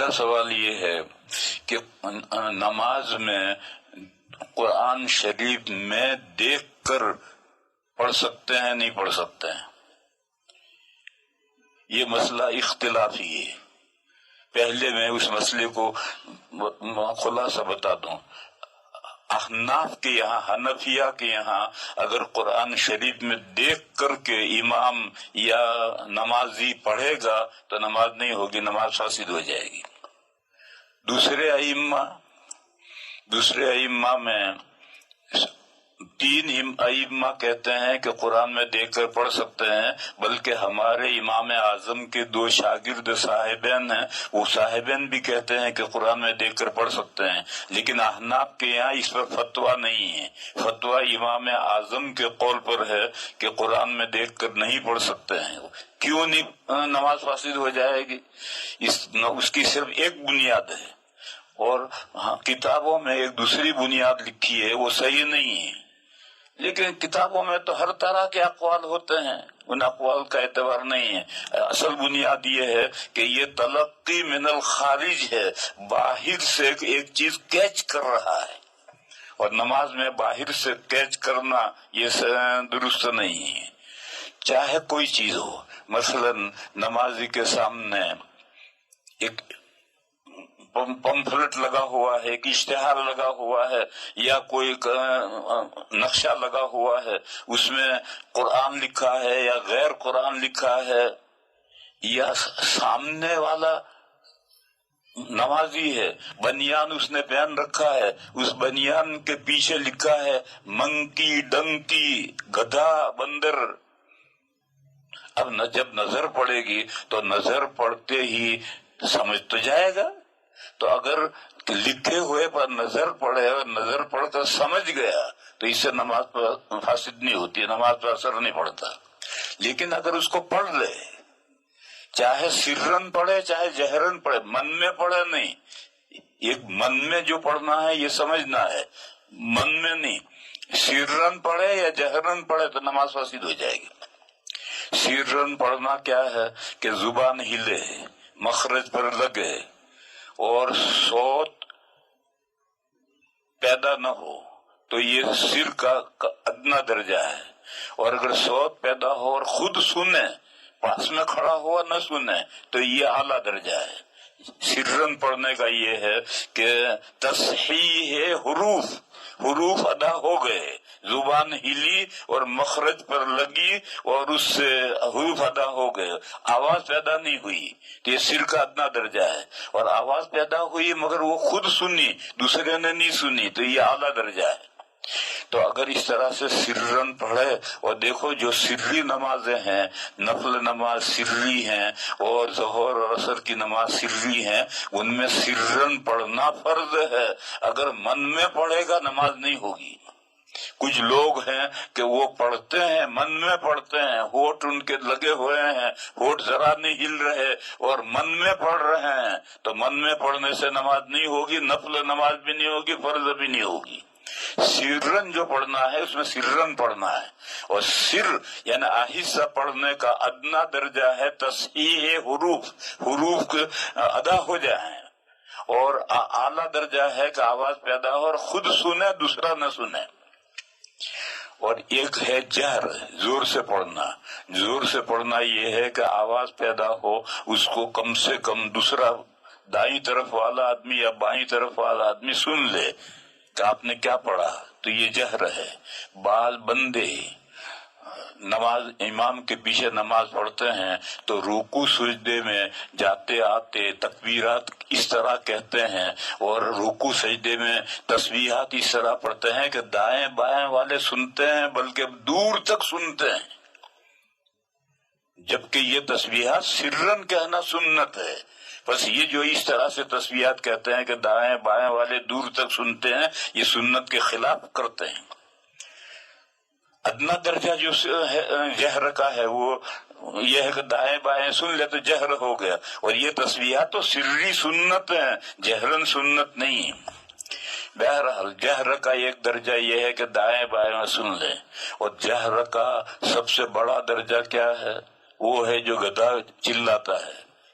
پہلا سوال یہ ہے کہ نماز میں قرآن شریف میں دیکھ کر پڑھ سکتے ہیں نہیں پڑھ سکتے ہیں؟ یہ مسئلہ اختلافی ہے. پہلے میں اس مسئلے کو خلاصہ بتا دوں. احناف کے یہاں، حنفیہ کے یہاں اگر قرآن شریف میں دیکھ کر کے امام یا نمازی پڑھے گا تو نماز نہیں ہوگی، نماز فاسد ہو جائے گی. دوسرے ائمہ میں تین ائمہ کہتے ہیں کہ قرآن میں دیکھ کر پڑھ سکتے ہیں، بلکہ ہمارے امام اعظم کے دو شاگرد صاحبین ہیں، وہ صاحبین بھی کہتے ہیں کہ قرآن میں دیکھ کر پڑھ سکتے ہیں. لیکن احناف کے یہاں اس پر فتویٰ نہیں ہے. فتویٰ امام اعظم کے قول پر ہے کہ قرآن میں دیکھ کر نہیں پڑھ سکتے ہیں. کیوں نہیں نماز فاسد ہو جائے گی؟ اس کی صرف ایک بنیاد ہے، اور کتابوں میں ایک دوسری بنیاد لکھی ہے، وہ صحیح نہیں ہے. لیکن کتابوں میں تو ہر طرح کے اقوال ہوتے ہیں، ان اقوال کا اعتبار نہیں ہے. اصل بنیاد یہ ہے کہ یہ تلقی من الخارج ہے، باہر سے ایک چیز کیچ کر رہا ہے، اور نماز میں باہر سے کیچ کرنا یہ درست نہیں ہے. چاہے کوئی چیز ہو، مثلا نمازی کے سامنے ایک پمفلٹ لگا ہوا ہے، ایک اشتہار لگا ہوا ہے، یا کوئی نقشہ لگا ہوا ہے، اس میں قرآن لکھا ہے یا غیر قرآن لکھا ہے، یا سامنے والا نمازی ہے، بنیان اس نے پہن رکھا ہے، اس بنیان کے پیچھے لکھا ہے منکی ڈنکی گدھا بندر. اب جب نظر پڑے گی تو نظر پڑتے ہی سمجھ تو جائے گا. تو اگر لکھے ہوئے پر نظر پڑے اور نظر پڑ کر سمجھ گیا تو اس سے نماز پر فاسد نہیں ہوتی، نماز پر اثر نہیں پڑتا. لیکن اگر اس کو پڑھ لے، چاہے سرن پڑھے چاہے جہرن پڑھے، من میں پڑھے نہیں. ایک من میں جو پڑھنا ہے یہ سمجھنا ہے، من میں نہیں. سرن پڑھے یا جہرن پڑھے تو نماز فاسد ہو جائے گی. سرن پڑھنا کیا ہے کہ زبان ہلے، مخرج پر لگے اور صوت پیدا نہ ہو تو یہ سر کا ادنا درجہ ہے. اور اگر صوت پیدا ہو اور خود سنے، پاس میں کھڑا ہوا نہ سنے، تو یہ اعلیٰ درجہ ہے. سرن پڑھنے کا یہ ہے کہ تصحیح حروف ادا ہو گئے، زبان ہلی اور مخرج پر لگی اور اس سے حروف ادا ہو گئے، آواز پیدا نہیں ہوئی، تو یہ سر کا ادنا درجہ ہے. اور آواز پیدا ہوئی مگر وہ خود سنی، دوسرے نے نہیں سنی، تو یہ اعلیٰ درجہ ہے. تو اگر اس طرح سے سرن پڑھے، اور دیکھو جو سری نمازیں ہیں، نفل نماز سری ہیں اور ظہر اور عصر کی نماز سری ہیں، ان میں سرن پڑھنا فرض ہے. اگر من میں پڑھے گا نماز نہیں ہوگی. کچھ لوگ ہیں کہ وہ پڑھتے ہیں، من میں پڑھتے ہیں، ہونٹ ان کے لگے ہوئے ہیں، ہونٹ ذرا نہیں ہل رہے اور من میں پڑھ رہے ہیں، تو من میں پڑھنے سے نماز نہیں ہوگی، نفل نماز بھی نہیں ہوگی، فرض بھی نہیں ہوگی. سرن جو پڑھنا ہے اس میں سرن پڑھنا ہے، اور سر یعنی آہستہ پڑھنے کا ادنا درجہ ہے تصحیح حروف ادا ہو جائیں، اور اعلیٰ درجہ ہے کہ آواز پیدا ہو اور خود سنے دوسرا نہ سنے. اور ایک ہے جہر، زور سے پڑھنا. زور سے پڑھنا یہ ہے کہ آواز پیدا ہو، اس کو کم سے کم دوسرا دائیں طرف والا آدمی یا بائیں طرف والا آدمی سن لے کہ آپ نے کیا پڑھا، تو یہ جہر ہے. بعض بندے نماز امام کے پیچھے نماز پڑھتے ہیں تو رکوع سجدے میں جاتے آتے تکبیرات اس طرح کہتے ہیں، اور رکوع سجدے میں تسبیحات اس طرح پڑھتے ہیں کہ دائیں بائیں والے سنتے ہیں، بلکہ دور تک سنتے ہیں. جبکہ یہ تسبیحات سرن کہنا سنت ہے. بس یہ جو اس طرح سے تسبیحات کہتے ہیں کہ دائیں بائیں والے دور تک سنتے ہیں، یہ سنت کے خلاف کرتے ہیں. ادنا درجہ جو جہر کا ہے وہ یہ ہے کہ دائیں بائیں سن لے تو جہر ہو گیا، اور یہ تسبیحات تو سری سنت ہیں، جہرن سنت نہیں. بہرحال جہر کا ایک درجہ یہ ہے کہ دائیں بائیں سن لیں، اور جہر کا سب سے بڑا درجہ کیا ہے؟ وہ ہے جو گدھا چلاتا ہے،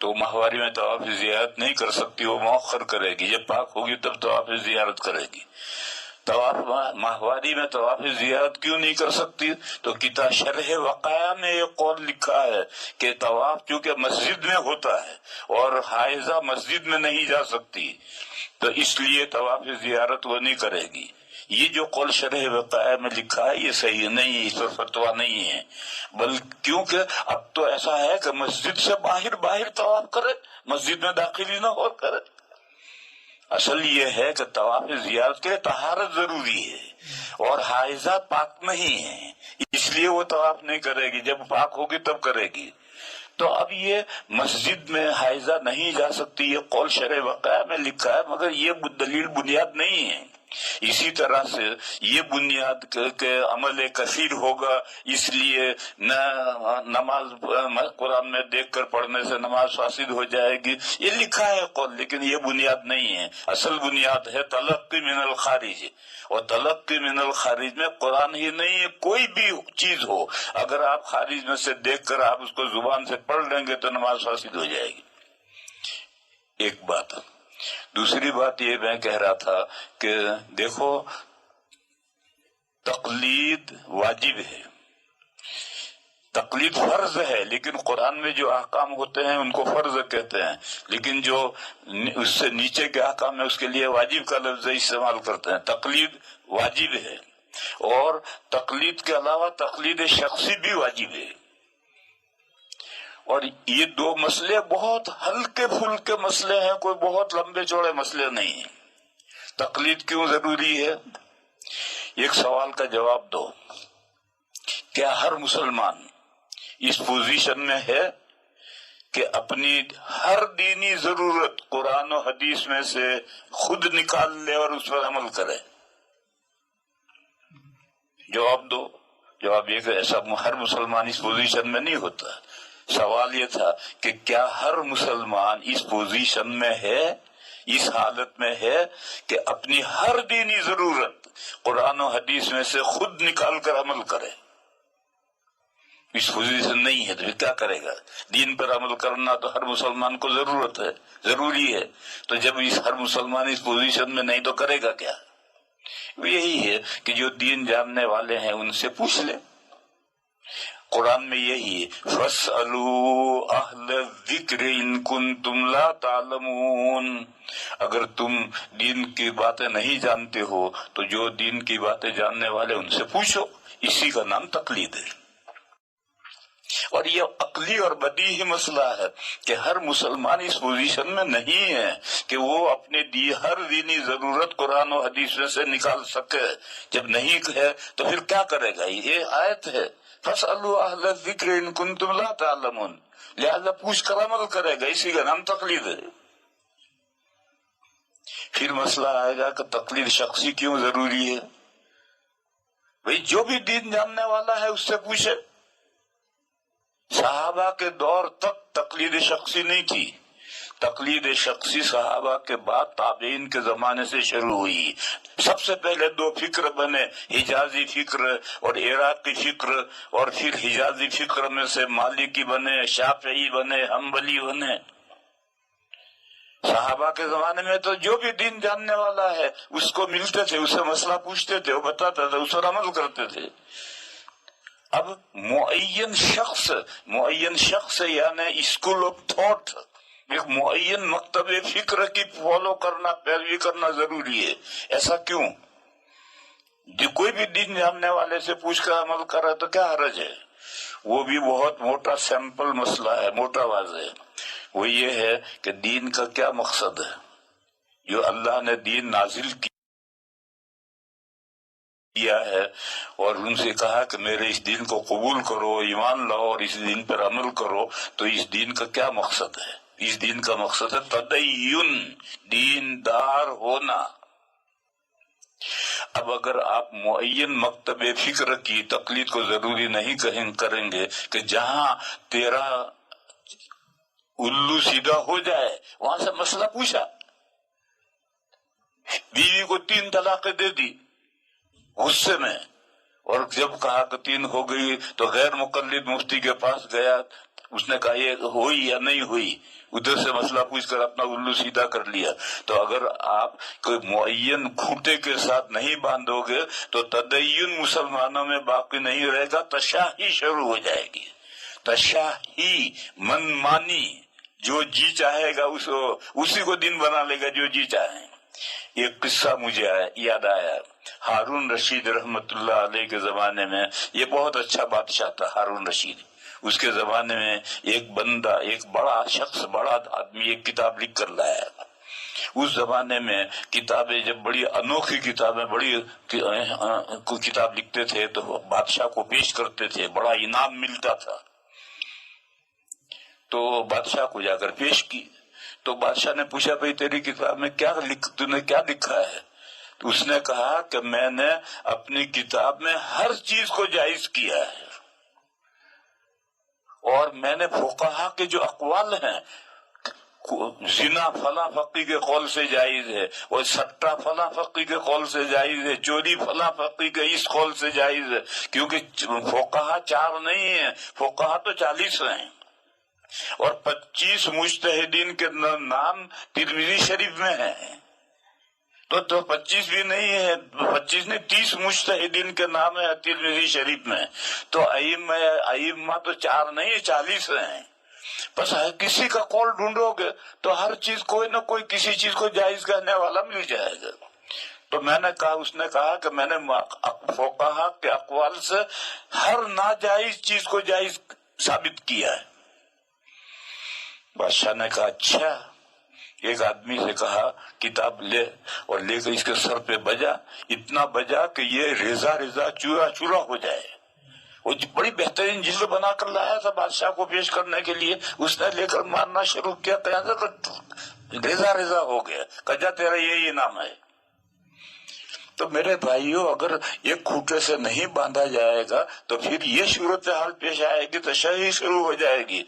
تو ماہواری میں طواف زیارت نہیں کر سکتی، وہ مؤخر کرے گی، جب پاک ہوگی تب طواف زیارت کرے گی۔ طواف ماہواری میں طواف زیارت کیوں نہیں کر سکتی؟ تو کتاب شرح وقایع میں یہ قول لکھا ہے کہ طواف چونکہ مسجد میں ہوتا ہے اور حائضہ مسجد میں نہیں جا سکتی، تو اس لیے طواف زیارت وہ نہیں کرے گی۔ یہ جو قول شرح وقایع میں لکھا ہے یہ صحیح نہیں ہے، اس پر فتویٰ نہیں ہے، بلکہ کیونکہ اب تو ایسا ہے کہ مسجد سے باہر طواف کرے، مسجد میں داخل ہی نہ ہو کرے۔ اصل یہ ہے کہ طواف زیارت کے لیے طہارت ضروری ہے اور حائضہ پاک نہیں ہے، اس لیے وہ طواف نہیں کرے گی، جب پاک ہوگی تب کرے گی۔ تو اب یہ مسجد میں حائضہ نہیں جا سکتی، یہ قول شرح وقایع میں لکھا ہے، مگر یہ دلیل بنیاد نہیں ہے۔ اسی طرح سے یہ بنیاد کہ عمل کثیر ہوگا اس لیے نماز قرآن میں دیکھ کر پڑھنے سے نماز فاسد ہو جائے گی، یہ لکھا ہے قول، لیکن یہ بنیاد نہیں ہے۔ اصل بنیاد ہے تلقی من الخارج، اور تلقی من الخارج میں قرآن ہی نہیں ہے، کوئی بھی چیز ہو، اگر آپ خارج میں سے دیکھ کر آپ اس کو زبان سے پڑھ لیں گے تو نماز فاسد ہو جائے گی۔ ایک بات۔ دوسری بات یہ میں کہہ رہا تھا کہ دیکھو تقلید واجب ہے، تقلید فرض ہے، لیکن قرآن میں جو احکام ہوتے ہیں ان کو فرض کہتے ہیں، لیکن جو اس سے نیچے کے احکام ہے اس کے لیے واجب کا لفظ استعمال کرتے ہیں۔ تقلید واجب ہے، اور تقلید کے علاوہ تقلید شخصی بھی واجب ہے، اور یہ دو مسئلے بہت ہلکے پھلکے مسئلے ہیں، کوئی بہت لمبے چوڑے مسئلے نہیں ہیں۔ تقلید کیوں ضروری ہے؟ ایک سوال کا جواب دو، کیا ہر مسلمان اس پوزیشن میں ہے کہ اپنی ہر دینی ضرورت قرآن و حدیث میں سے خود نکال لے اور اس پر عمل کرے؟ جواب دو۔ جواب یہ کہ ایسا ہر مسلمان اس پوزیشن میں نہیں ہوتا۔ سوال یہ تھا کہ کیا ہر مسلمان اس پوزیشن میں ہے، اس حالت میں ہے کہ اپنی ہر دینی ضرورت قرآن و حدیث میں سے خود نکال کر عمل کرے؟ اس پوزیشن نہیں ہے تو پھر کیا کرے گا؟ دین پر عمل کرنا تو ہر مسلمان کو ضرورت ہے، ضروری ہے، تو جب ہر مسلمان اس پوزیشن میں نہیں تو کرے گا کیا؟ یہی ہے کہ جو دین جاننے والے ہیں ان سے پوچھ لیں۔ قرآن میں یہی فَاسْأَلُوا أَهْلَ الذِّكْرِ إِن كُنتُمْ لَا تَعْلَمُونَ، اگر تم دین کی باتیں نہیں جانتے ہو تو جو دین کی باتیں جاننے والے ان سے پوچھو، اسی کا نام تقلید ہے۔ اور یہ عقلی اور بدیہی مسئلہ ہے کہ ہر مسلمان اس پوزیشن میں نہیں ہے کہ وہ اپنے ہر دینی ضرورت قرآن و حدیث میں سے نکال سکے۔ جب نہیں ہے تو پھر کیا کرے گا؟ یہ آیت ہے فَاسْأَلُوا أَهْلَ الذِّكْرِ إِن كُنتُمْ لَا تَعْلَمُونَ، لہذا پوچھ کر عمل کرے گا، اسی کا نام تقلید ہے۔ پھر مسئلہ آئے گا کہ تقلید شخصی کیوں ضروری ہے؟ بھئی جو بھی دین جاننے والا ہے اس سے پوچھے۔ صحابہ کے دور تک تقلید شخصی نہیں تھی، تقلید شخصی صحابہ کے بعد تابعین کے زمانے سے شروع ہوئی۔ سب سے پہلے دو فکر بنے، حجازی فکر اور عراقی فکر، اور پھر حجازی فکر میں سے مالکی بنے، شافعی بنے، حنبلی بنے۔ صحابہ کے زمانے میں تو جو بھی دین جاننے والا ہے اس کو ملتے تھے، اسے مسئلہ پوچھتے تھے، وہ بتاتا تھا، اس پر عمل کرتے تھے۔ اب معین شخص یعنی اسکول آف تھاٹ، ایک معین مکتب فکر کی فالو کرنا، پیروی کرنا ضروری ہے۔ ایسا کیوں؟ جو کوئی بھی دین جاننے والے سے پوچھ کر عمل کر رہا تو کیا حرج ہے؟ وہ بھی بہت موٹا سیمپل مسئلہ ہے، موٹا واضح۔ وہ یہ ہے کہ دین کا کیا مقصد ہے؟ جو اللہ نے دین نازل کیا ہے اور ان سے کہا کہ میرے اس دین کو قبول کرو، ایمان لاؤ اور اس دین پر عمل کرو، تو اس دین کا کیا مقصد ہے؟ اس دین کا مقصد ہے تدین، دیندار ہونا۔ اب اگر آپ معین مکتب فکر کی تقلید کو ضروری نہیں کریں گے کہ جہاں تیرا الو سیدھا ہو جائے وہاں سے مسئلہ پوچھا، بیوی کو 3 طلاقیں دے دی غصے میں، اور جب کہا کہ 3 ہو گئی تو غیر مقلد مفتی کے پاس گیا، اس نے کہا یہ ہوئی یا نہیں ہوئی، ادھر سے مسئلہ پوچھ کر اپنا الو سیدھا کر لیا۔ تو اگر آپ کوئی معین کھوٹے کے ساتھ نہیں باندھو گے تو تدین مسلمانوں میں باقی نہیں رہے گا، تشاہی شروع ہو جائے گی، تشاہی، من مانی، جو جی چاہے گا اسی کو دن بنا لے گا جو جی چاہے۔ ایک قصہ مجھے یاد آیا، ہارون رشید رحمت اللہ علیہ کے زمانے میں، یہ بہت اچھا بادشاہ تھا ہارون رشید، اس کے زمانے میں ایک بندہ، ایک بڑا شخص، بڑا آدمی ایک کتاب لکھ کر لایا۔ اس زمانے میں کتابیں جب بڑی انوکھی کتابیں، بڑی کتاب لکھتے تھے تو بادشاہ کو پیش کرتے تھے، بڑا انعام ملتا تھا۔ تو بادشاہ کو جا کر پیش کی تو بادشاہ نے پوچھا بھئی تیری کتاب میں تو نے کیا لکھا ہے؟ تو اس نے کہا کہ میں نے اپنی کتاب میں ہر چیز کو جائز کیا ہے، اور میں نے فقہا کے جو اقوال ہیں، زنا فلاں فقی کے قول سے جائز ہے، اور سٹا فلاں فقی کے قول سے جائز ہے، چوری فلاں فقی کے اس قول سے جائز ہے، کیونکہ فقہا 4 نہیں ہیں، فقہا تو 40 ہیں، اور 25 مجتہدین کے نام ترمذی شریف میں ہیں۔ تو 25 بھی نہیں ہے، 25 نہیں 30 مجتہدین کے نام ہے ترمذی شریف میں۔ تو ائمہ تو 4 نہیں 40 ہیں۔ بس کسی کا قول ڈھونڈو گے تو ہر چیز کوئی نہ کوئی کسی چیز کو جائز کہنے والا مل جائے گا۔ تو میں نے کہا، اس نے کہا کہ میں نے فقہا کے اقوال سے ہر ناجائز چیز کو جائز ثابت کیا ہے۔ بادشاہ نے کہا اچھا۔ ایک آدمی سے کہا کتاب لے، اور لے کر اس کے سر پہ بجا، اتنا بجا کہ یہ ریزہ ریزہ چورا چورا ہو جائے۔ وہ بڑی بہترین جلد بنا کر لایا تھا بادشاہ کو پیش کرنے کے لیے، اس نے لے کر مارنا شروع کیا، ریزہ ریزہ ہو گیا، کہا تیرا یہی انعام ہے۔ تو میرے بھائیوں، اگر ایک کھوٹے سے نہیں باندھا جائے گا تو پھر یہ صورتحال پیش آئے گی، تشہیر شروع ہو جائے گی۔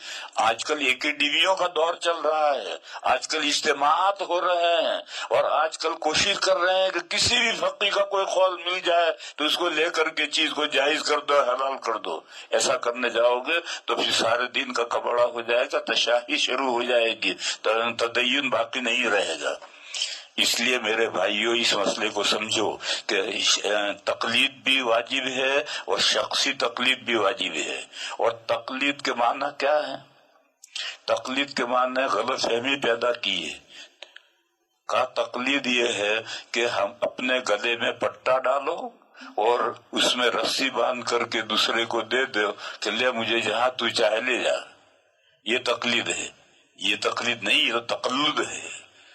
آج کل AKDVوں کا دور چل رہا ہے، آج کل اجتماعات ہو رہے ہیں، اور آج کل کوشش کر رہے ہیں کہ کسی بھی فقی کا کوئی قول مل جائے تو اس کو لے کر کے چیز کو جائز کر دو، حلال کر دو۔ ایسا کرنے جاؤ گے تو پھر سارے دین کا کبڑا ہو جائے گا، تشہیر شروع ہو جائے گی، تدین باقی نہیں رہے گا۔ اس لیے میرے بھائیوں، اس مسئلے کو سمجھو کہ تقلید بھی واجب ہے اور شخصی تقلید بھی واجب ہے۔ اور تقلید کے معنی کیا ہے؟ تقلید کے معنی غلط فہمی پیدا کی ہے۔ کا تقلید یہ ہے کہ ہم اپنے گلے میں پٹا ڈالو اور اس میں رسی باندھ کر کے دوسرے کو دے دو کہ لے مجھے جہاں تو چاہے لے جا۔ یہ تقلید ہے، یہ تقلید نہیں، یہ تقلد ہے۔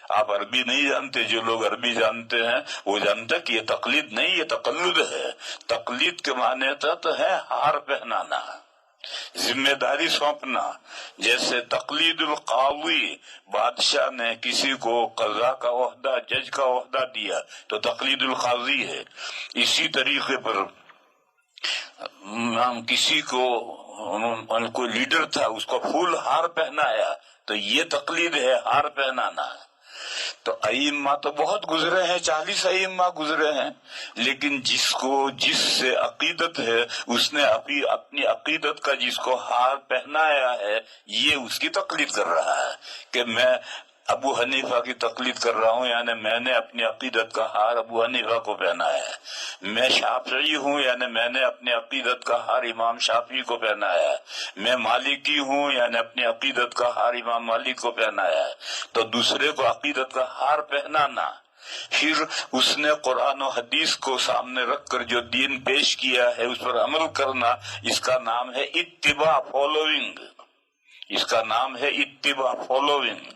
آپ عربی نہیں جانتے، جو لوگ عربی جانتے ہیں وہ جانتے کہ یہ تقلید نہیں، یہ تقلد ہے۔ تقلید کے معنی تو ہے ہار پہنانا، ذمہ داری سونپنا۔ جیسے تقلید القاضی، بادشاہ نے کسی کو قضا کا عہدہ، جج کا عہدہ دیا تو تقلید القاضی ہے۔ اسی طریقے پر کسی کو کوئی لیڈر تھا، اس کو پھول ہار پہنایا تو یہ تقلید ہے، ہار پہنانا۔ تو ائمہ تو بہت گزرے ہیں، 40 ائمہ گزرے ہیں، لیکن جس سے عقیدت ہے، اس نے اپنی عقیدت کا جس کو ہار پہنایا ہے، یہ اس کی تقلید کر رہا ہے کہ میں ابو حنیفہ کی تقلید کر رہا ہوں، یعنی میں نے اپنی عقیدت کا ہار ابو حنیفہ کو پہنایا ہے۔ میں شافعی ہوں، یعنی میں نے اپنی عقیدت کا ہار امام شافعی کو پہنایا ہے۔ میں مالکی ہوں، یعنی اپنی عقیدت کا ہار امام مالک کو پہنایا ہے۔ تو دوسرے کو عقیدت کا ہار پہنانا، پھر اس نے قرآن و حدیث کو سامنے رکھ کر جو دین پیش کیا ہے اس پر عمل کرنا، اس کا نام ہے اتباع، فالوئنگ۔ اس کا نام ہے اتباع، فالوئنگ۔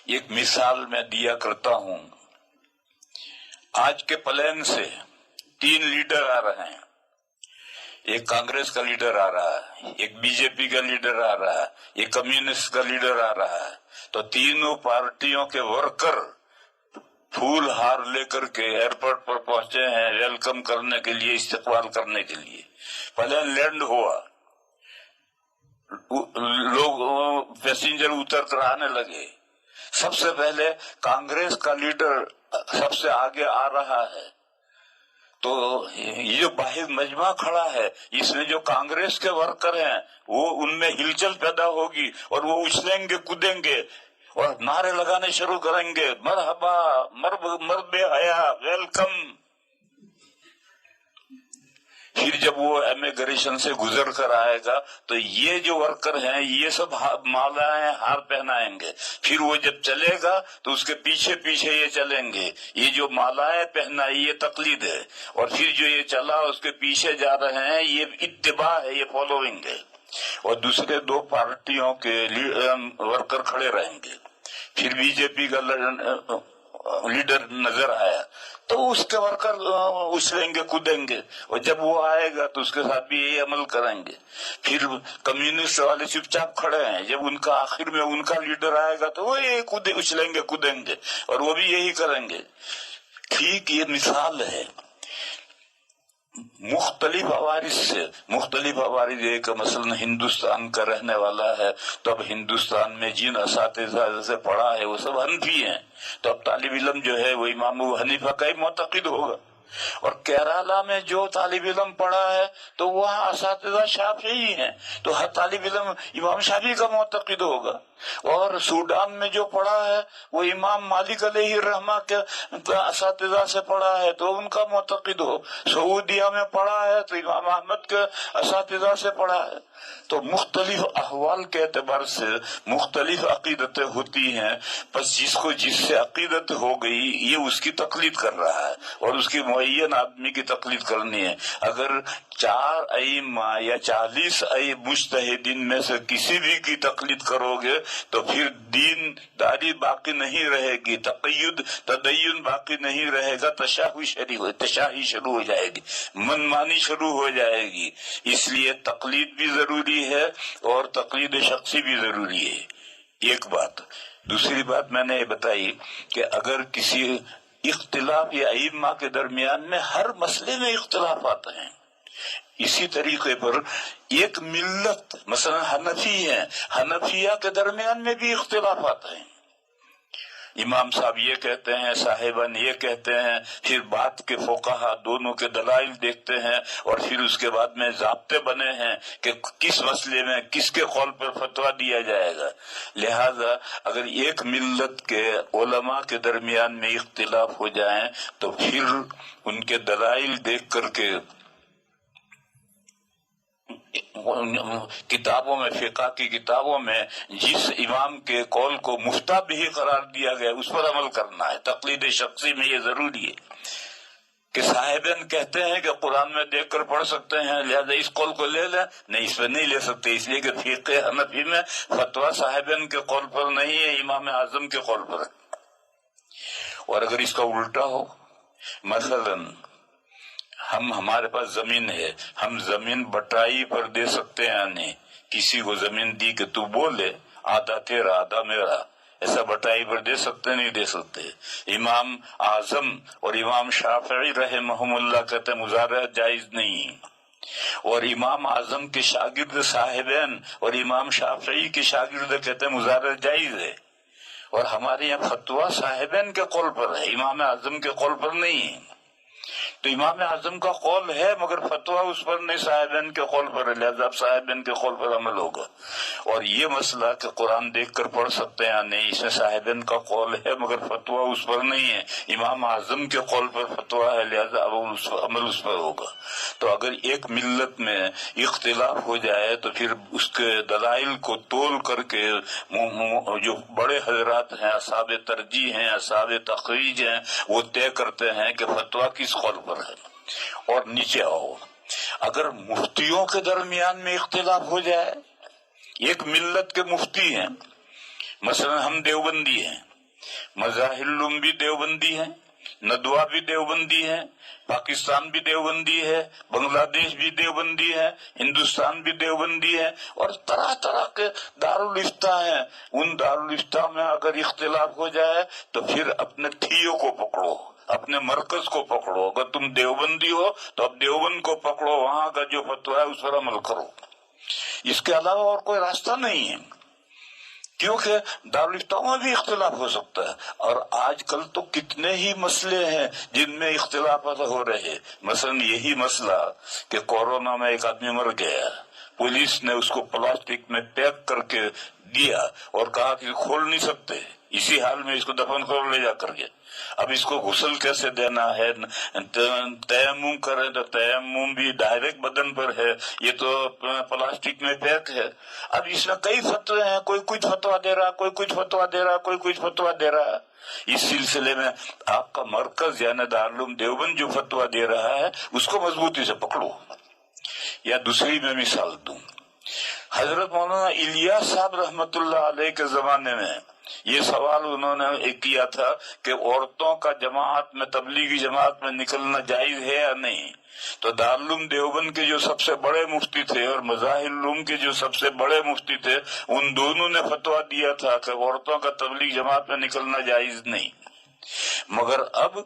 ایک مثال میں دیا کرتا ہوں۔ آج کے پلین سے 3 لیڈر آ رہے ہیں، ایک کانگریس کا لیڈر آ رہا ہے، ایک BJP کا لیڈر آ رہا ہے، ایک کمیونسٹ کا لیڈر آ رہا ہے۔ تو تینوں پارٹیوں کے ورکر پھول ہار لے کر کے ایئرپورٹ پر پہنچے ہیں ویلکم کرنے کے لیے، استقبال کرنے کے لیے۔ پلین لینڈ ہوا، لوگ پیسنجر اتر کر آنے لگے۔ سب سے پہلے کانگریس کا لیڈر سب سے آگے آ رہا ہے، تو یہ جو واحد مجمع کھڑا ہے اس میں جو کانگریس کے ورکر ہیں وہ ان میں ہلچل پیدا ہوگی اور وہ اچھلیں گے کودیں گے اور نعرے لگانے شروع کریں گے، مرحبا مرد حیا ویلکم۔ پھر جب وہ امیگریشن سے گزر کر آئے گا تو یہ جو ورکر ہیں یہ سب مالائیں ہار پہنائیں گے، پھر وہ جب چلے گا تو اس کے پیچھے پیچھے یہ چلیں گے، یہ جو مالائیں پہنائی یہ تقلید ہے، اور پھر جو یہ چلا اس کے پیچھے جا رہے ہیں یہ اتباع ہے، یہ فالوئنگ ہے، اور دوسرے دو پارٹیوں کے ورکر کھڑے رہیں گے۔ پھر بی جے پی کا لیڈر نظر آیا تو اس کے ورکر اچھلیں گے کودیں گے، اور جب وہ آئے گا تو اس کے ساتھ بھی یہی عمل کریں گے۔ پھر کمیونسٹ والے چپ چاپ کھڑے ہیں، جب ان کا آخر میں ان کا لیڈر آئے گا تو وہ یہی اچھلیں گے کودیں گے اور وہ بھی یہی کریں گے۔ ٹھیک یہ مثال ہے مختلف عوارض سے۔ مختلف عوارض ایک مثلا ہندوستان کا رہنے والا ہے تو اب ہندوستان میں جن اساتذہ سے پڑھا ہے وہ سب حنفی ہیں، تو اب طالب علم جو ہے وہ امام ابو حنیفہ کا ہی معتقد ہوگا، اور کیرالہ میں جو طالب علم پڑھا ہے تو وہاں اساتذہ شافعی ہیں تو ہر طالب علم امام شافعی کا معتقد ہوگا، اور سوڈان میں جو پڑھا ہے وہ امام مالک علیہ الرحمہ کے اساتذہ سے پڑھا ہے تو ان کا معتقد ہو، سعودیہ میں پڑھا ہے تو امام احمد کے اساتذہ سے پڑھا ہے۔ تو مختلف احوال کے اعتبار سے مختلف عقیدتیں ہوتی ہیں، بس جس کو جس سے عقیدت ہو گئی یہ اس کی تقلید کر رہا ہے، اور اس کی معین آدمی کی تقلید کرنی ہے۔ اگر 4 ائمہ یا 40 مجتہدین میں سے کسی بھی کی تقلید کرو گے تو پھر دین داری باقی نہیں رہے گی، تقید تدین باقی نہیں رہے گا، تشاہی شروع ہو جائے گی، من مانی شروع ہو جائے گی۔ اس لیے تقلید بھی ضروری ہے اور تقلید شخصی بھی ضروری ہے، ایک بات۔ دوسری بات میں نے یہ بتائی کہ اگر کسی اختلاف یا ائمہ کے درمیان میں ہر مسئلے میں اختلافات ہیں، اسی طریقے پر ایک ملت مثلا حنفی ہیں، حنفیہ کے درمیان میں بھی اختلافات ہیں، امام صاحب یہ کہتے ہیں، صاحبان یہ کہتے ہیں، پھر بات کے فقہا دونوں کے دلائل دیکھتے ہیں، اور پھر اس کے بعد میں ضابطے بنے ہیں کہ کس مسئلے میں کس کے قول پر فتویٰ دیا جائے گا۔ لہذا اگر ایک ملت کے علماء کے درمیان میں اختلاف ہو جائیں تو پھر ان کے دلائل دیکھ کر کے کتابوں میں، فقہ کی کتابوں میں جس امام کے قول کو مفتہ بھی قرار دیا گیا اس پر عمل کرنا ہے۔ تقلید شخصی میں یہ ضروری ہے کہ صاحبین کہتے ہیں کہ قرآن میں دیکھ کر پڑھ سکتے ہیں، لہذا اس قول کو لے لیں، نہیں اس پہ نہیں لے سکتے، اس لیے کہ فقہ حنفی میں فتویٰ صاحبین کے قول پر نہیں ہے، امام اعظم کے قول پر ہے۔ اور اگر اس کا الٹا ہو، مثلاً ہمارے پاس زمین ہے، ہم زمین بٹائی پر دے سکتے ہیں، نہیں کسی کو زمین دی کہ تو بولے آدھا تیرا آدھا میرا، ایسا بٹائی پر دے سکتے نہیں دے سکتے۔ امام اعظم اور امام شافعی رحمہم اللہ کہتے مزارعت جائز نہیں، اور امام اعظم کے شاگرد صاحبین اور امام شافعی کے شاگرد کہتے مزارعت جائز ہے، اور ہمارے یہاں فتویٰ صاحبین کے قول پر ہے، امام اعظم کے قول پر نہیں ہے۔ تو امام اعظم کا قول ہے مگر فتویٰ اس پر نہیں، صاحبین کے قول پر ہے، لہذا صاحبین کے قول پر عمل ہوگا۔ اور یہ مسئلہ کہ قرآن دیکھ کر پڑھ سکتے ہیں یا نہیں، اس میں صاحبین کا قول ہے مگر فتویٰ اس پر نہیں ہے، امام اعظم کے قول پر فتویٰ ہے، لہذا عمل اس پر ہوگا۔ تو اگر ایک ملت میں اختلاف ہو جائے تو پھر اس کے دلائل کو تول کر کے جو بڑے حضرات ہیں، اصحاب ترجیح ہیں، اصحاب تخریج ہیں، وہ طے کرتے ہیں کہ فتویٰ کس قول پر ہے۔ اور نیچے آؤ، اگر مفتیوں کے درمیان میں اختلاف ہو جائے، ایک ملت کے مفتی ہیں، مثلا ہم دیوبندی ہیں، مظاہر العلوم بھی دیوبندی ہیں، ندوہ بھی دیوبندی ہیں، پاکستان بھی دیوبندی ہے، بنگلہ دیش بھی دیوبندی ہے، ہندوستان بھی دیوبندی ہے، اور طرح طرح کے دارالفتہ ہیں۔ ان دارالفتہ میں اگر اختلاف ہو جائے تو پھر اپنے تھیو کو پکڑو، اپنے مرکز کو پکڑو، اگر تم دیوبندی ہو تو اب دیوبند کو پکڑو، وہاں کا جو فتویٰ ہے اس پر عمل کرو، اس کے علاوہ اور کوئی راستہ نہیں ہے۔ کیونکہ دارالفتاؤں میں بھی اختلاف ہو سکتا ہے، اور آج کل تو کتنے ہی مسئلے ہیں جن میں اختلافات ہو رہے ہیں۔ مثلا یہی مسئلہ کہ کورونا میں ایک آدمی مر گیا، پولیس نے اس کو پلاسٹک میں پیک کر کے دیا اور کہا کہ کھول نہیں سکتے، اسی حال میں اس کو دفن کرو لے جا کر کے۔ اب اس کو غسل کیسے دینا ہے، تیمم کرے تو تیمم بھی ڈائریکٹ بدن پر ہے، یہ تو پلاسٹک میں پیک ہے۔ اب اس میں کئی فتوے ہیں، کوئی کچھ فتوا دے رہا، کوئی کچھ فتوا دے رہا، کوئی کچھ فتوا دے رہا۔ اس سلسلے میں آپ کا مرکز یعنی دارالعلوم دیوبند جو فتوا دے رہا ہے اس کو مضبوطی سے پکڑو۔ یا دوسری میں مثال دوں، حضرت مولانا الیاس صاحب رحمت اللہ علیہ کے زمانے میں یہ سوال انہوں نے کیا تھا کہ عورتوں کا جماعت میں، تبلیغی جماعت میں نکلنا جائز ہے یا نہیں، تو دارالعلوم دیوبند کے جو سب سے بڑے مفتی تھے اور مظاہر العلوم کے جو سب سے بڑے مفتی تھے، ان دونوں نے فتویٰ دیا تھا کہ عورتوں کا تبلیغ جماعت میں نکلنا جائز نہیں۔ مگر اب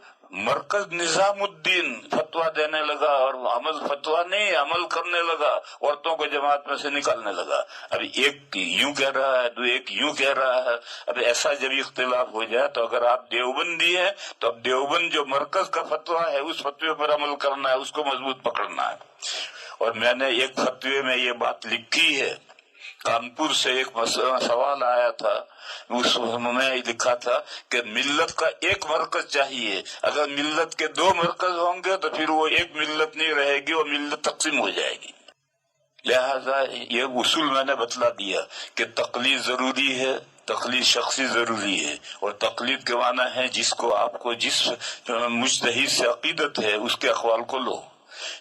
مرکز نظام الدین فتویٰ دینے لگا اور فتویٰ نہیں عمل کرنے لگا، عورتوں کو جماعت میں سے نکالنے لگا۔ اب ایک یوں کہہ رہا ہے، ایک یوں کہہ رہا ہے۔ اب ایسا جب اختلاف ہو جائے تو اگر آپ دیوبندی ہیں تو اب دیوبند جو مرکز کا فتویٰ ہے اس فتوے پر عمل کرنا ہے، اس کو مضبوط پکڑنا ہے۔ اور میں نے ایک فتوے میں یہ بات لکھی ہے، کانپور سے ایک سوال آیا تھا، اس میں لکھا تھا کہ ملت کا ایک مرکز چاہیے، اگر ملت کے دو مرکز ہوں گے تو پھر وہ ایک ملت نہیں رہے گی، وہ ملت تقسیم ہو جائے گی۔ لہذا یہ اصول میں نے بتلا دیا کہ تقلید ضروری ہے، تقلید شخصی ضروری ہے، اور تقلید کے معنی ہے جس کو آپ کو جس مجتہد سے عقیدت ہے اس کے اقوال کو لو۔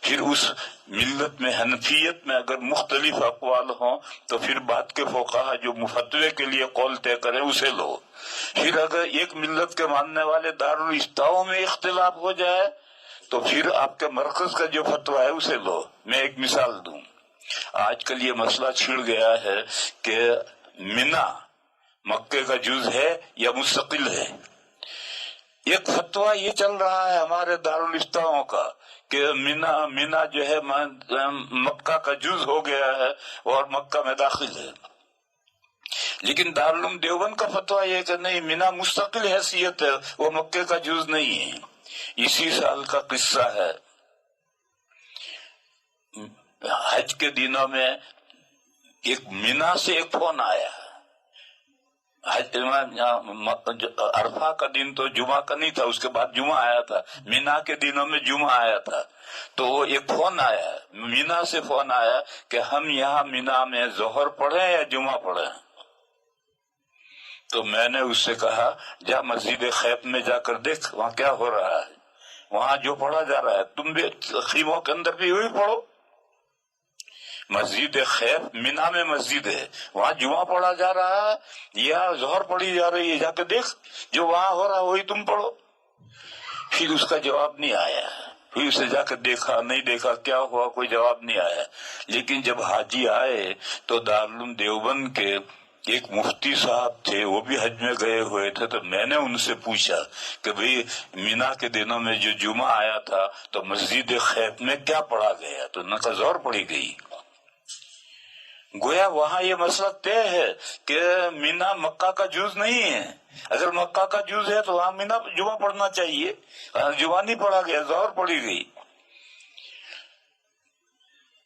پھر اس ملت میں حنفیت میں اگر مختلف اقوال ہوں تو پھر بعد کے فقہا جو فتوے کے لیے قول طے کرے اسے لو۔ پھر اگر ایک ملت کے ماننے والے دارالفتاؤں میں اختلاف ہو جائے تو پھر آپ کے مرکز کا جو فتویٰ ہے اسے لو۔ میں ایک مثال دوں، آج کل یہ مسئلہ چھڑ گیا ہے کہ مینا مکے کا جز ہے یا مستقل ہے۔ ایک فتویٰ یہ چل رہا ہے ہمارے دارالفتاؤں کا کہ مینا جو ہے مکہ کا جز ہو گیا ہے اور مکہ میں داخل ہے، لیکن دارالعلوم دیوبند کا فتویٰ یہ کہ نہیں، مینا مستقل حیثیت ہے، وہ مکے کا جز نہیں ہے۔ اسی سال کا قصہ ہے، حج کے دنوں میں ایک مینا سے ایک فون آیا، عرفہ کا دن تو جمعہ کا نہیں تھا، اس کے بعد جمعہ آیا تھا، مینا کے دنوں میں جمعہ آیا تھا، تو ایک فون آیا، مینا سے فون آیا کہ ہم یہاں مینا میں ظہر پڑھیں یا جمعہ پڑھیں۔ تو میں نے اس سے کہا جا مسجد خیف میں جا کر دیکھ وہاں کیا ہو رہا ہے، وہاں جو پڑھا جا رہا ہے تم بھی خیموں کے اندر بھی وہی پڑھو۔ مسجد خیف مینا میں مسجد ہے، وہاں جمعہ پڑھا جا رہا ہے یا ظہر پڑھی جا رہی ہے، جا کے دیکھ، جو وہاں ہو رہا ہے وہی تم پڑھو۔ پھر اس کا جواب نہیں آیا، پھر اسے جا کے دیکھا، نہیں دیکھا کیا ہوا، کوئی جواب نہیں آیا۔ لیکن جب حاجی آئے تو دارالعلوم دیوبند کے ایک مفتی صاحب تھے، وہ بھی حج میں گئے ہوئے تھے، تو میں نے ان سے پوچھا کہ بھئی مینا کے دنوں میں جو جمعہ آیا تھا تو مسجد خیف میں کیا پڑھا گیا، تو ان کا ظہر پڑھی گئی۔ گویا وہاں یہ مسئلہ طے ہے کہ مینا مکہ کا جز نہیں ہے، اگر مکہ کا جز ہے تو وہاں مینا جمعہ پڑھنا چاہیے، جمعہ نہیں پڑھا گیا، ظہر پڑھی گئی۔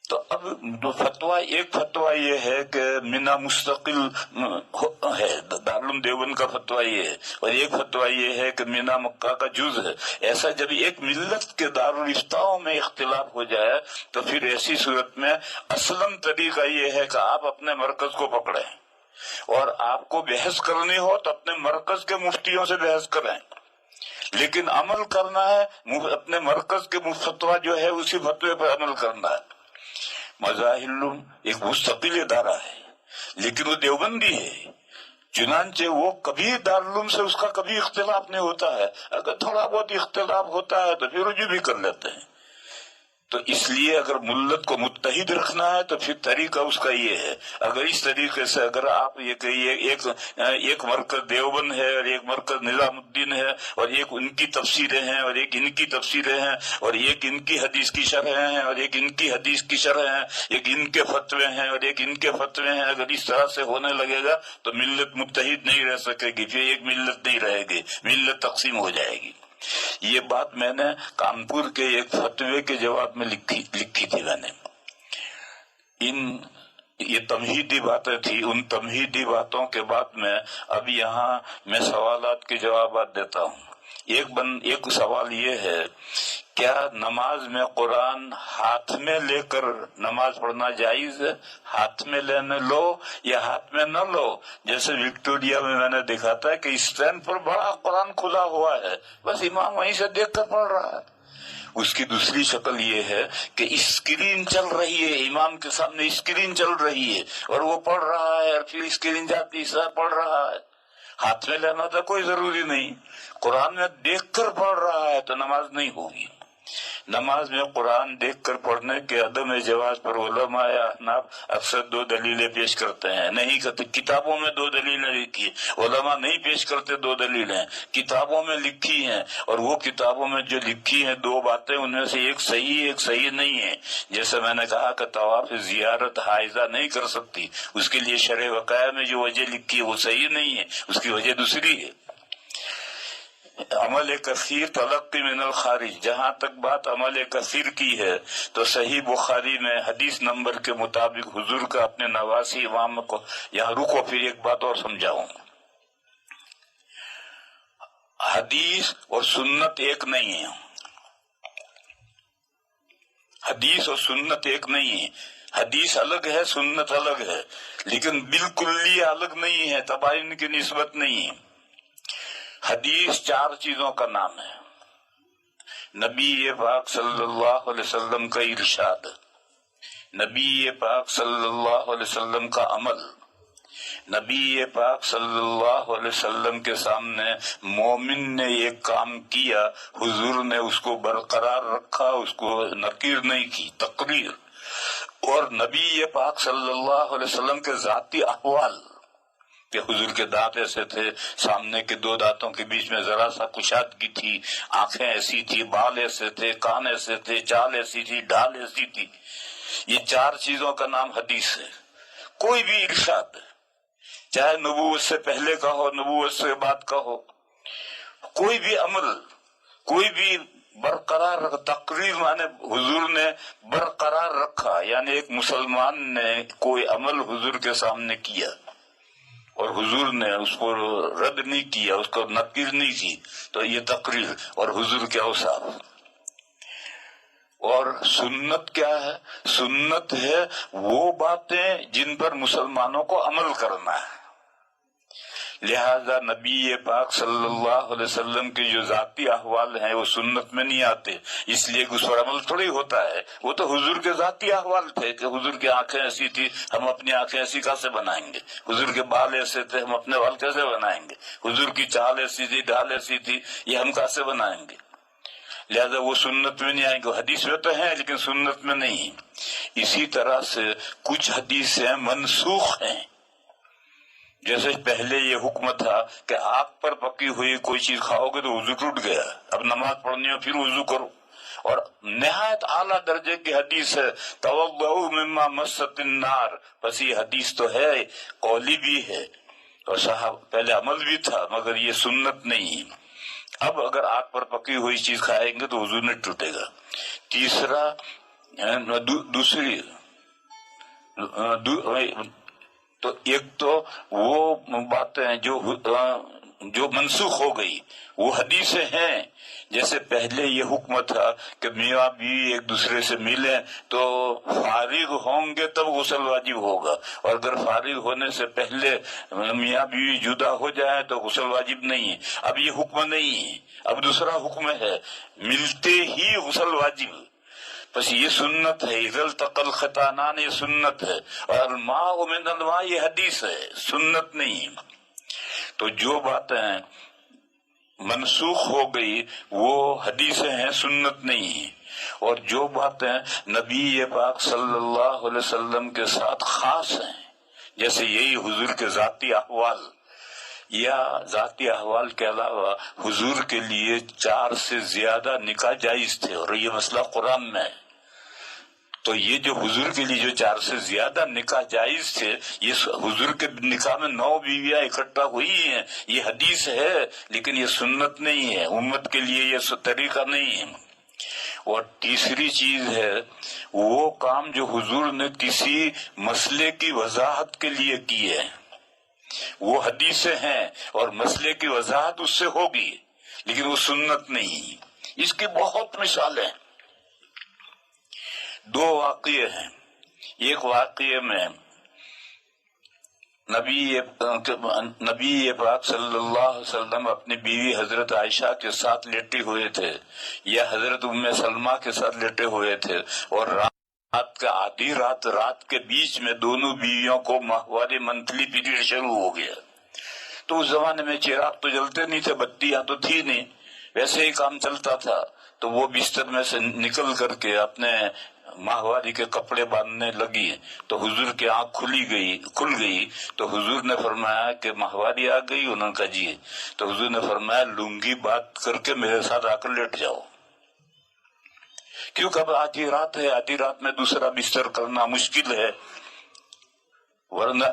تو اب ایک فتویٰ یہ ہے کہ مینا مستقل ہے، دارالعلوم دیوبند کا فتویٰ یہ ہے، اور ایک فتویٰ یہ ہے کہ مینا مکہ کا جز ہے۔ ایسا جب ایک ملت کے دارالفتاؤں میں اختلاف ہو جائے تو پھر ایسی صورت میں اصلاً طریقہ یہ ہے کہ آپ اپنے مرکز کو پکڑیں، اور آپ کو بحث کرنی ہو تو اپنے مرکز کے مفتیوں سے بحث کریں، لیکن عمل کرنا ہے اپنے مرکز کے فتویٰ جو ہے اسی فتوے پر عمل کرنا ہے۔ مظاہر العلوم ایک مستقل ادارہ ہے لیکن وہ دیوبندی ہے، چنانچہ وہ کبھی دارالعلوم سے اس کا کبھی اختلاف نہیں ہوتا ہے، اگر تھوڑا بہت اختلاف ہوتا ہے تو پھر رجوع بھی کر لیتے ہیں۔ تو اس لیے اگر ملت کو متحد رکھنا ہے تو پھر طریقہ اس کا یہ ہے. اگر اس طریقے سے اگر آپ یہ کہیے ایک مرکز دیوبند ہے اور ایک مرکز نظام الدین ہے اور ایک ان کی تفسیریں ہیں اور ایک ان کی تفسیریں ہیں اور ایک ان کی حدیث کی شرحیں ہیں اور ایک ان کی حدیث کی شرح ہیں، ایک ان کے فتوے ہیں اور ایک ان کے فتوے ہیں، اگر اس طرح سے ہونے لگے گا تو ملت متحد نہیں رہ سکے گی، پھر ایک ملت نہیں رہے گی، ملت تقسیم ہو جائے گی. یہ بات میں نے کانپور کے ایک فتوے کے جواب میں لکھی تھی. میں نے یہ تمہیدی باتیں تھی، ان تمہیدی باتوں کے بعد میں اب یہاں میں سوالات کے جوابات دیتا ہوں. ایک سوال یہ ہے، کیا نماز میں قرآن ہاتھ میں لے کر نماز پڑھنا جائز ہے؟ ہاتھ میں لینے لو یا ہاتھ میں نہ لو. جیسے وکٹوریا میں نے دیکھا تھا کہ اسٹینڈ پر بڑا قرآن کھلا ہوا ہے، بس امام وہیں سے دیکھ کر پڑھ رہا ہے. اس کی دوسری شکل یہ ہے کہ اسکرین چل رہی ہے، امام کے سامنے اسکرین چل رہی ہے اور وہ پڑھ رہا ہے اور پھر اسکرین جاتی ہے پڑھ رہا ہے. ہاتھ میں لینا تو کوئی ضروری نہیں، قرآن میں دیکھ کر پڑھ رہا ہے تو نماز نہیں ہوگی. نماز میں قرآن دیکھ کر پڑھنے کے عدم جواز پر علماء احناف اکثر دو دلیلیں پیش کرتے ہیں. نہیں کرتے، کتابوں میں دو دلیلیں لکھی، علماء نہیں پیش کرتے. دو دلیلیں کتابوں میں لکھی ہیں، اور وہ کتابوں میں جو لکھی ہیں دو باتیں ان میں سے ایک صحیح ایک صحیح نہیں ہے. جیسے میں نے کہا کہ طواف زیارت حائضہ نہیں کر سکتی، اس کے لیے شرح وقائع میں جو وجہ لکھی ہے وہ صحیح نہیں ہے، اس کی وجہ دوسری ہے. عمل کثیر تلقی من الخارج، جہاں تک بات عمل کثیر کی ہے تو صحیح بخاری میں حدیث نمبر کے مطابق حضور کا اپنے نواسی امام کو، یہاں رکو پھر ایک بات اور سمجھاؤں. حدیث اور سنت ایک نہیں ہے، حدیث اور سنت ایک نہیں ہے. حدیث الگ ہے، سنت الگ ہے، لیکن بالکل الگ نہیں ہے، تباین کی نسبت نہیں ہے. حدیث چار چیزوں کا نام ہے: نبی پاک صلی اللہ علیہ وسلم کا ارشاد، نبی پاک صلی اللہ علیہ وسلم کا عمل، نبی پاک صلی اللہ علیہ وسلم کے سامنے مومن نے ایک کام کیا، حضور نے اس کو برقرار رکھا، اس کو نکیر نہیں کی، تقریر. اور نبی پاک صلی اللہ علیہ وسلم کے ذاتی احوال کہ حضور کے دانت ایسے تھے، سامنے کے دو دانتوں کے بیچ میں ذرا سا کشادگی تھی، آنکھیں ایسی تھی، بال ایسے تھے، کان ایسے تھے، چال ایسی تھی، ڈھال ایسی تھی. یہ چار چیزوں کا نام حدیث ہے. کوئی بھی ارشاد، چاہے نبوت سے پہلے کا ہو، نبوت سے بعد کا ہو، کوئی بھی عمل، کوئی بھی برقرار رکھا. تقریر مانے حضور نے برقرار رکھا، یعنی ایک مسلمان نے کوئی عمل حضور کے سامنے کیا اور حضور نے اس کو رد نہیں کیا، اس کو نکیر نہیں کی، تو یہ تقریر اور حضور کے اوصاف. اور سنت کیا ہے؟ سنت ہے وہ باتیں جن پر مسلمانوں کو عمل کرنا ہے. لہذا نبی پاک صلی اللہ علیہ وسلم کے جو ذاتی احوال ہیں وہ سنت میں نہیں آتے، اس لیے اس پر عمل تھوڑی ہوتا ہے. وہ تو حضور کے ذاتی احوال تھے کہ حضور کی آنکھیں ایسی تھی، ہم اپنی آنکھیں ایسی کیسے بنائیں گے؟ حضور کے بال ایسے تھے، ہم اپنے بال کیسے بنائیں گے؟ حضور کی چال ایسی تھی، ڈھال ایسی تھی، یہ ہم کیسے بنائیں گے؟ لہذا وہ سنت میں نہیں آئیں گے. حدیث میں تو ہیں لیکن سنت میں نہیں. اسی طرح سے کچھ حدیثیں منسوخ ہیں. جیسے پہلے یہ حکم تھا کہ آگ پر پکی ہوئی کوئی چیز کھاؤ گے تو وضو ٹوٹ گیا، اب نماز پڑھنی ہو پھر وضو کرو. اور نہایت اعلیٰ درجے کی حدیث ہے توضؤ مما مست النار. بس یہ حدیث تو ہے، قولی بھی ہے اور صاحب پہلے عمل بھی تھا، مگر یہ سنت نہیں. اب اگر آگ پر پکی ہوئی چیز کھائیں گے تو وضو نہیں ٹوٹے گا. تیسرا دوسری تو ایک تو وہ باتیں جو منسوخ ہو گئی وہ حدیثیں ہیں. جیسے پہلے یہ حکم تھا کہ میاں بیوی ایک دوسرے سے ملیں تو فارغ ہوں گے تب غسل واجب ہوگا، اور اگر فارغ ہونے سے پہلے میاں بیوی جدا ہو جائے تو غسل واجب نہیں ہے. اب یہ حکم نہیں ہے، اب دوسرا حکم ہے ملتے ہی غسل واجب. بس یہ سنت ہے. اذا التقى الختانان یہ سنت ہے، اور الماء من الماء یہ حدیث ہے، سنت نہیں. تو جو باتیں منسوخ ہو گئی وہ حدیثیں ہیں، سنت نہیں ہے. اور جو باتیں نبی پاک صلی اللہ علیہ وسلم کے ساتھ خاص ہیں، جیسے یہی حضور کے ذاتی احوال، یا ذاتی احوال کے علاوہ حضور کے لیے 4 سے زیادہ نکاح جائز تھے، اور یہ مسئلہ قرآن میں ہے۔ تو یہ جو حضور کے لیے جو 4 سے زیادہ نکاح جائز تھے، یہ حضور کے نکاح میں 9 بیویاں اکٹھا ہوئی ہیں، یہ حدیث ہے، لیکن یہ سنت نہیں ہے، امت کے لیے یہ طریقہ نہیں ہے۔ اور تیسری چیز ہے وہ کام جو حضور نے کسی مسئلے کی وضاحت کے لیے کیے ہیں، وہ حدیثیں ہیں اور مسئلے کی وضاحت اس سے ہوگی، لیکن وہ سنت نہیں۔ اس کی بہت مثالیں، 2 واقعے ہیں۔ ایک واقعے میں نبی پاک صلی اللہ علیہ وسلم اپنی بیوی حضرت عائشہ کے ساتھ لیٹے ہوئے تھے، یا حضرت ام سلمہ کے ساتھ لیٹے ہوئے تھے، اور رات کا آدھی رات کے بیچ میں دونوں بیویوں کو ماہواری منتھلی پیریڈ شروع ہو گیا۔ تو اس زمانے میں چراغ تو جلتے نہیں تھے، بتیاں تو تھی نہیں، ویسے ہی کام چلتا تھا۔ تو وہ بستر میں سے نکل کر کے اپنے ماہواری کے کپڑے باندھنے لگی، تو حضور کی آنکھ کھل گئی۔ تو حضور نے فرمایا کہ ماہواری آ گئی؟ انہوں نے کہا جی۔ تو حضور نے فرمایا لنگی بات کر کے میرے ساتھ آ کر لیٹ جاؤ، کیونکہ اب آدھی رات ہے، آدھی رات میں دوسرا بستر کرنا مشکل ہے، ورنہ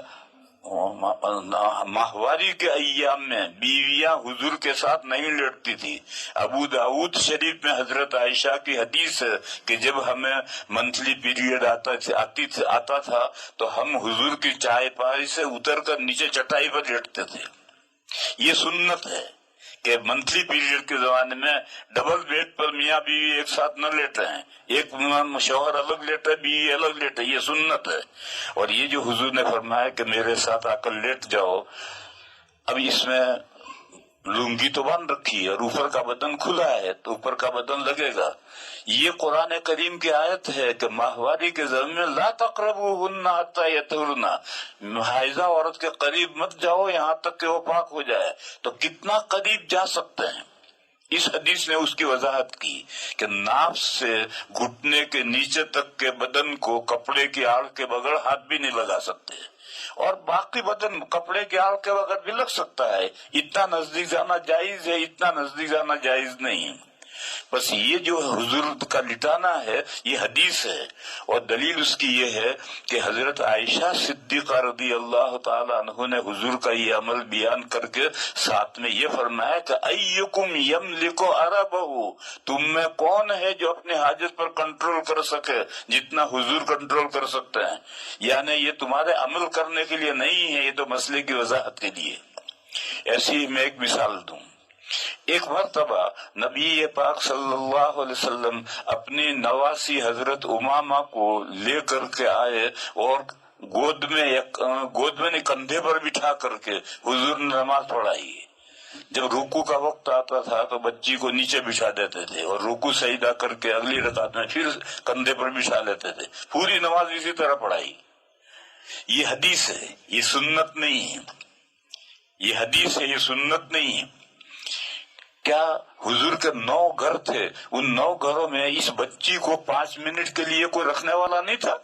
ماہواری کے ایام میں بیویاں حضور کے ساتھ نہیں لیٹتی تھی۔ ابو داؤد شریف میں حضرت عائشہ کی حدیث ہے کہ جب ہمیں منتھلی پیریڈ آتا تھا تو ہم حضور کی چائے پائی سے اتر کر نیچے چٹائی پر لیٹتے تھے۔ یہ سنت ہے کہ منتھلی پیریڈ کے زمانے میں ڈبل بیڈ پر میاں بیوی ایک ساتھ نہ لیٹے ہیں، ایک شوہر الگ لیٹے، بیوی الگ لیٹے، یہ سنت ہے۔ اور یہ جو حضور نے فرمایا کہ میرے ساتھ آ کر لیٹ جاؤ، اب اس میں لنگی تو باندھ رکھی ہے اور اوپر کا بدن کھلا ہے، تو اوپر کا بدن لگے گا۔ یہ قرآن کریم کی آیت ہے کہ ماہواری کے زمین میں لا تقربوہن حتی یطہرن، حائضہ عورت کے قریب مت جاؤ یہاں تک کہ وہ پاک ہو جائے۔ تو کتنا قریب جا سکتے ہیں؟ اس حدیث نے اس کی وضاحت کی کہ ناف سے گھٹنے کے نیچے تک کے بدن کو کپڑے کی آڑ کے بغیر ہاتھ بھی نہیں لگا سکتے، اور باقی بدن کپڑے کے آڑ کے بغیر بھی لگ سکتا ہے۔ اتنا نزدیک جانا جائز ہے، اتنا نزدیک جانا جائز نہیں۔ بس یہ جو حضور کا لٹانا ہے یہ حدیث ہے، اور دلیل اس کی یہ ہے کہ حضرت عائشہ صدیقہ رضی اللہ تعالی عنہ نے حضور کا یہ عمل بیان کر کے ساتھ میں یہ فرمایا کہ ایکم یملک عربہ، تم میں کون ہے جو اپنے حاجت پر کنٹرول کر سکے جتنا حضور کنٹرول کر سکتے ہیں؟ یعنی یہ تمہارے عمل کرنے کے لیے نہیں ہے، یہ تو مسئلے کی وضاحت کے لیے۔ ایسی میں ایک مثال دوں۔ ایک مرتبہ نبی پاک صلی اللہ علیہ وسلم اپنی نواسی حضرت امامہ کو لے کر کے آئے اور گود میں کندھے پر بٹھا کر کے حضور نے نماز پڑھائی۔ جب رکوع کا وقت آتا تھا تو بچی کو نیچے بٹھا دیتے تھے اور رکوع سجدہ کر کے اگلی رکعت میں پھر کندھے پر بٹھا لیتے تھے، پوری نماز اسی طرح پڑھائی۔ یہ حدیث ہے، یہ سنت نہیں ہے، یہ حدیث ہے، یہ سنت نہیں ہے۔ کیا حضور کے 9 گھر تھے، ان 9 گھروں میں اس بچی کو 5 منٹ کے لیے کوئی رکھنے والا نہیں تھا؟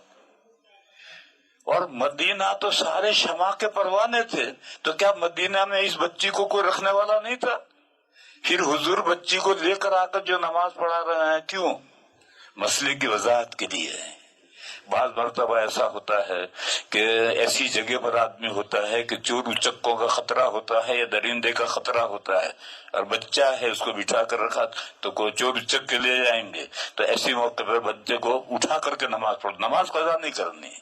اور مدینہ تو سارے شمع کے پروانے تھے، تو کیا مدینہ میں اس بچی کو کوئی رکھنے والا نہیں تھا؟ پھر حضور بچی کو لے کر آ کر جو نماز پڑھا رہے ہیں، کیوں؟ مسئلے کی وضاحت کے لیے۔ بعض مرتبہ ایسا ہوتا ہے کہ ایسی جگہ پر آدمی ہوتا ہے کہ چور اچکوں کا خطرہ ہوتا ہے یا درندے کا خطرہ ہوتا ہے، اور بچہ ہے اس کو بٹھا کر رکھا تو کوئی چور اچک کے لے جائیں گے، تو ایسی موقع پر بچے کو اٹھا کر کے نماز پڑھو، نماز قضا نہیں کرنی۔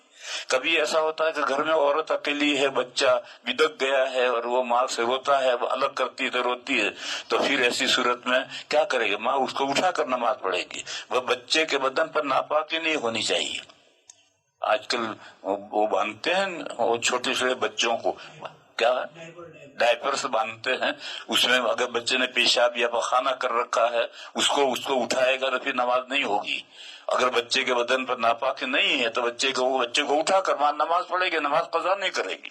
کبھی ایسا ہوتا ہے کہ گھر میں عورت اکیلی ہے، بچہ بدک گیا ہے اور وہ ماں سے روتا ہے، الگ کرتی ہے تو روتی ہے، تو پھر ایسی صورت میں کیا کرے گی؟ ماں اس کو اٹھا کر نماز پڑھے گی۔ وہ بچے کے بدن پر ناپاکی نہیں ہونی چاہیے۔ آج کل وہ باندھتے ہیں وہ چھوٹے چھوٹے بچوں کو، کیا ڈائپر سے باندھتے ہیں، اس میں اگر بچے نے پیشاب یا پخانہ کر رکھا ہے اس کو اٹھائے گا تو پھر نماز نہیں ہوگی۔ اگر بچے کے بدن پر ناپاکی نہیں ہے تو بچے کو اٹھا کر ماں نماز پڑھے گی، نماز قضا نہیں کرے گی۔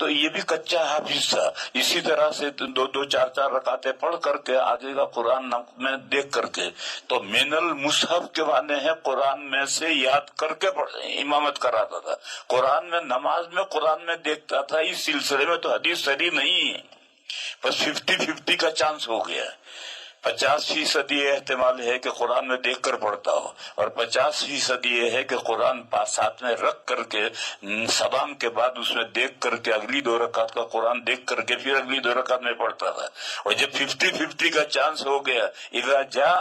تو یہ بھی کچا حافظ تھا. اسی طرح سے دو چار رکعتیں پڑھ کر کے آگے کا قرآن میں دیکھ کر کے، تو من المصحف کے معنی ہے قرآن میں سے یاد کر کے امامت کراتا تھا. قرآن میں، نماز میں قرآن میں دیکھتا تھا. اس سلسلے میں تو حدیث صحیح نہیں ہے. بس 50-50 کا چانس ہو گیا. 50% یہ احتمال ہے کہ قرآن میں دیکھ کر پڑھتا ہو، اور 50% یہ ہے کہ قرآن ساتھ میں رکھ کر کے سلام کے بعد اس میں دیکھ کر کے اگلی 2 رکعت کا قرآن دیکھ کر کے پھر اگلی 2 رکعت میں پڑھتا تھا. اور جب 50-50 کا چانس ہو گیا، اذا جاء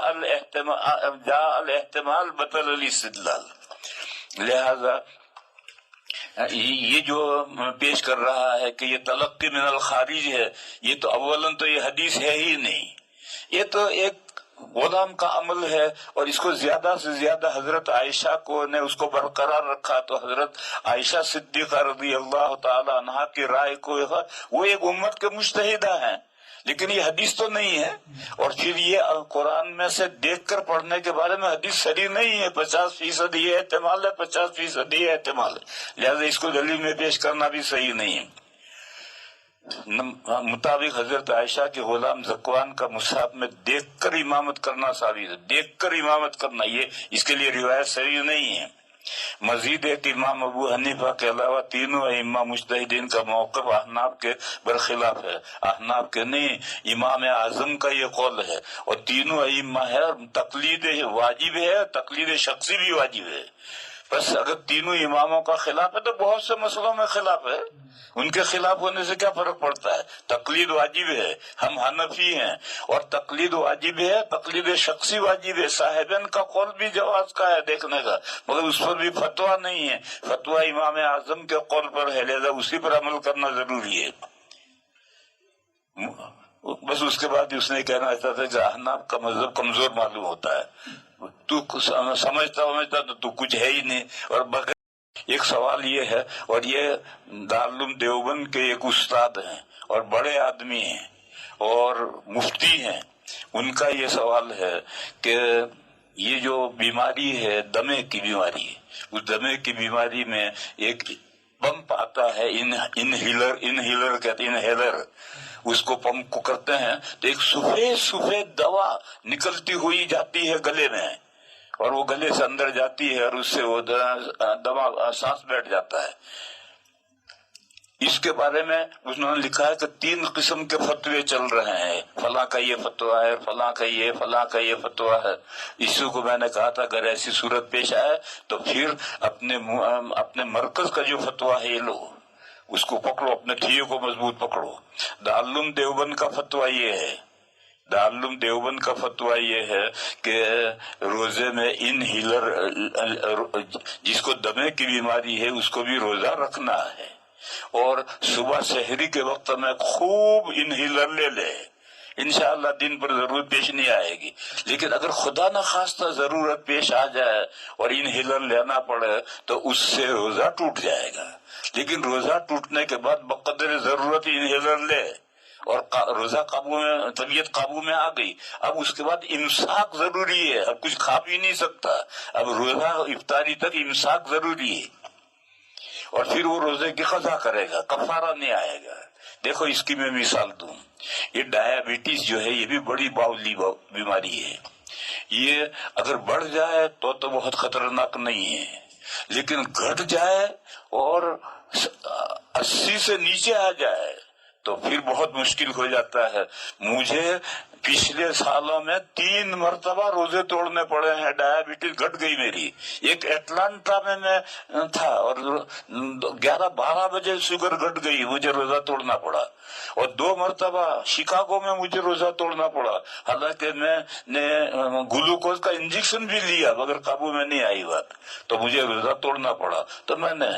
الاحتمال بطل الاستدلال. لہذا یہ جو پیش کر رہا ہے کہ یہ تلقی من الخارج ہے، یہ تو اولاً تو یہ حدیث ہے ہی نہیں. یہ تو ایک غلام کا عمل ہے، اور اس کو زیادہ سے زیادہ حضرت عائشہ کو نے اس کو برقرار رکھا. تو حضرت عائشہ صدیقہ رضی اللہ تعالی عنہا کی رائے کو وہ ایک امت کے مجتہدہ ہیں، لیکن یہ حدیث تو نہیں ہے. اور پھر یہ قرآن میں سے دیکھ کر پڑھنے کے بارے میں حدیث صحیح نہیں ہے. 50% یہ احتمال ہے، 50% یہ احتمال ہے. لہذا اس کو دلیل میں پیش کرنا بھی صحیح نہیں ہے. مطابق حضرت عائشہ کے غلام ذکوان کا مصحف میں دیکھ کر امامت کرنا ثابت ہے. دیکھ کر امامت کرنا، یہ اس کے لیے روایت صحیح نہیں ہے. مزید ایک امام ابو حنیفہ کے علاوہ تینوں ائمہ مجتہدین کا موقف احناف کے برخلاف ہے. احناف کے نہیں، امام اعظم کا یہ قول ہے. اور تینوں ائمہ ہے، اور تقلید واجب ہے، تقلید شخصی بھی واجب ہے. بس اگر تینوں اماموں کا خلاف ہے تو بہت سے مسئلوں میں خلاف ہے. ان کے خلاف ہونے سے کیا فرق پڑتا ہے؟ تقلید واجب ہے. ہم حنفی ہیں اور تقلید واجب ہے، تقلید شخصی واجب ہے. صاحبین کا قول بھی جواز کا ہے دیکھنے کا، مگر اس پر بھی فتویٰ نہیں ہے. فتویٰ امام اعظم کے قول پر ہے، لہذا اسی پر عمل کرنا ضروری ہے. بس اس کے بعد اس نے کہنا چاہتا تھا کہ احناف کا مذہب کمزور معلوم ہوتا ہے. تو سمجھتا تو کچھ ہے ہی نہیں. اور بغیر ایک سوال یہ ہے، اور یہ دارالعلوم دیوبند کے ایک استاد ہیں اور بڑے آدمی ہیں اور مفتی ہیں. ان کا یہ سوال ہے کہ یہ جو بیماری ہے دمے کی بیماری ہے، اس دمے کی بیماری میں ایک پمپ آتا ہے، انہیلر کہتے ہیں، انہیلر. اس کو پمپ کو کرتے ہیں تو ایک سفید دوا نکلتی ہوئی جاتی ہے گلے میں، اور وہ گلے سے اندر جاتی ہے اور اس سے وہ دوا سانس بیٹھ جاتا ہے. اس کے بارے میں انہوں نے لکھا ہے کہ 3 قسم کے فتوے چل رہے ہیں. فلاں کا یہ فتویٰ ہے، فلاں کا یہ، فلاں کا یہ فتویٰ ہے. اسی کو میں نے کہا تھا اگر ایسی صورت پیش آئے تو پھر اپنے مرکز کا جو فتویٰ ہے یہ لو، اس کو پکڑو، اپنے ٹھیے کو مضبوط پکڑو. دارالعلوم دیوبند کا فتویٰ یہ ہے، دارالعلوم دیوبند کا فتویٰ یہ ہے کہ روزے میں انہیلر، جس کو دمے کی بیماری ہے اس کو بھی روزہ رکھنا ہے، اور صبح سحری کے وقت میں خوب انہیلر لے لے. انشاءاللہ دن پر ضرورت پیش نہیں آئے گی. لیکن اگر خدا نخواستہ ضرورت پیش آ جائے اور انہیلر لینا پڑے تو اس سے روزہ ٹوٹ جائے گا. لیکن روزہ ٹوٹنے کے بعد بقدر ضرورت انہیلر لے، اور روزہ قابو میں، طبیعت قابو میں آ گئی. اب اس کے بعد امساک ضروری ہے، اب کچھ کھا بھی نہیں سکتا. اب روزہ افطاری تک امساک ضروری ہے، اور پھر وہ روزے کی قضا کرے گا، کفارہ نہیں آئے گا. دیکھو اس کی میں مثال دوں، یہ ڈائبٹیز جو ہے یہ بھی بڑی باولی بیماری ہے. یہ اگر بڑھ جائے تو بہت خطرناک نہیں ہے، لیکن گھٹ جائے اور 80 سے نیچے آ جائے تو پھر بہت مشکل ہو جاتا ہے. مجھے پچھلے سالوں میں 3 مرتبہ روزے توڑنے پڑے ہیں. ڈائبٹیز گھٹ گئی میری. ایک اٹلانٹا میں تھا اور 11-12 بجے شوگر گھٹ گئی، مجھے روزہ توڑنا پڑا. اور 2 مرتبہ شکاگو میں مجھے روزہ توڑنا پڑا، حالانکہ میں نے گلوکوز کا انجیکشن بھی لیا مگر قابو میں نہیں آئی بات، تو مجھے روزہ توڑنا پڑا. تو میں نے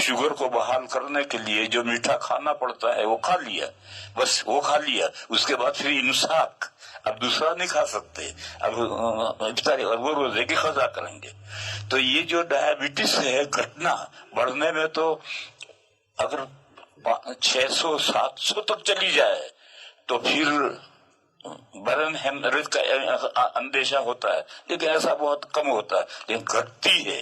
شوگر کو بحال کرنے کے لیے جو میٹھا کھانا پڑتا ہے وہ کھا لیا، بس وہ کھا لیا. اس کے بعد پھر امساک، اب دوسرا نہیں کھا سکتے، اب افطاری اور وہ روزے کی قضا کریں گے. تو یہ جو ڈائبٹیز ہے گھٹنا بڑھنے میں تو اگر 600-700 تک چلی جائے تو پھر برن ہیمریج کا اندیشہ ہوتا ہے، لیکن ایسا بہت کم ہوتا ہے. لیکن گھٹتی ہے،